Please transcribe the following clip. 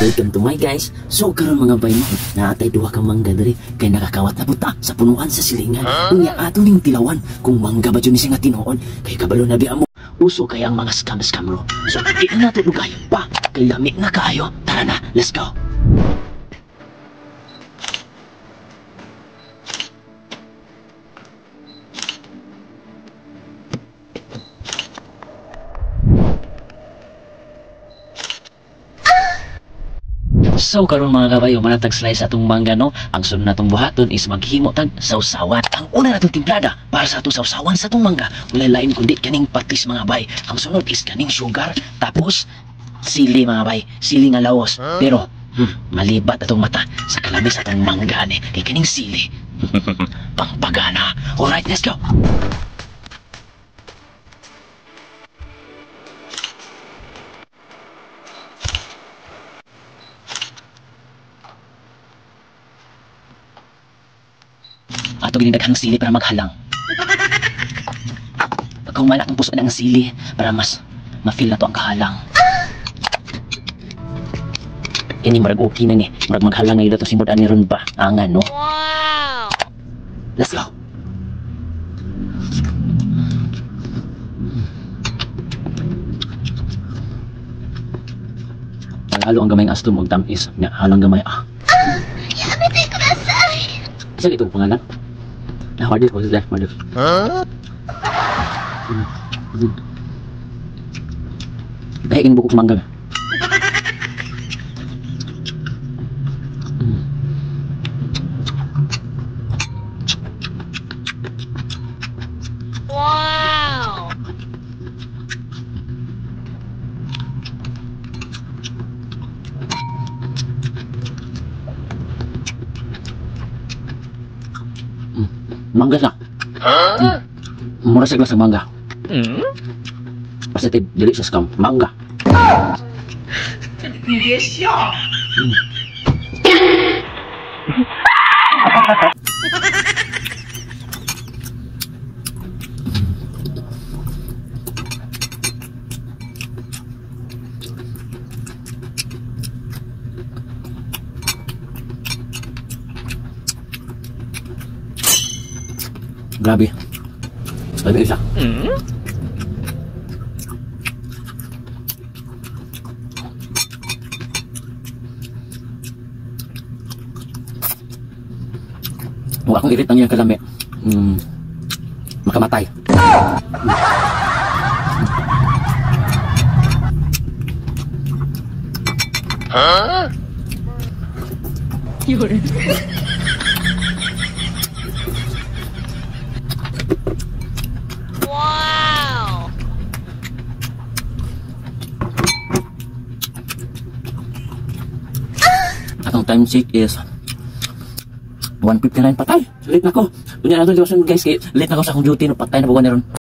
Welcome to my guys. So karon mga bay mo, naatay duha ka mangga diri kay nakakawat na buta sa punuan sa silingan. Unya ato ning tilawan kung mangga ba jud ni siya nga tinuon kay kabalo na biya mo. Uso kay ang mga scam ro. So di na nato dugayon pa kay lami na kayo. Tara na, let's go. So karon mga kabayo, manatag slice atong mangga no. Ang sunod natong buhaton is maghimo tag sawsawan. Ang una natong timplada para sa atong sawsawan sa atong mangga, wala lain kundi kaning patis mga bay. Ang sunod is kaning sugar, tapos sili mga bay, sili nga lawas. Pero malibat atong mata sa kalamis atong mangga ni kay kaning sili. Pangpagana. Alright, let's go. Ato ginidaghan ng sili para maghalang. Pagkaumala ang puso ng sili para mas ma-feel na to ang kahalang. Kini marag okay na ni, marag maghalang na ito to simbod ani ron ba? Angan no? Wow! Let's go! Lalo ang gamay ng astom og tamis nga halang gamay ah. Yamete kudasai. Isa ito pangalan? What is that? What is that? Huh? Dahikin buko mangga. Wow! Mangga sa. Mura sa glas ng mangga. Positive, dili sa scam. Mangga. Yes, siya. Grabe. Sabi isa. Huwag akong irit ng iyong kalami. Makamatay. Huh? Yun. Wow! Atong time check is 1:59 patay. Late na ko. Unya na to guys, late na ko sa akong duty no patay na buwan na ron.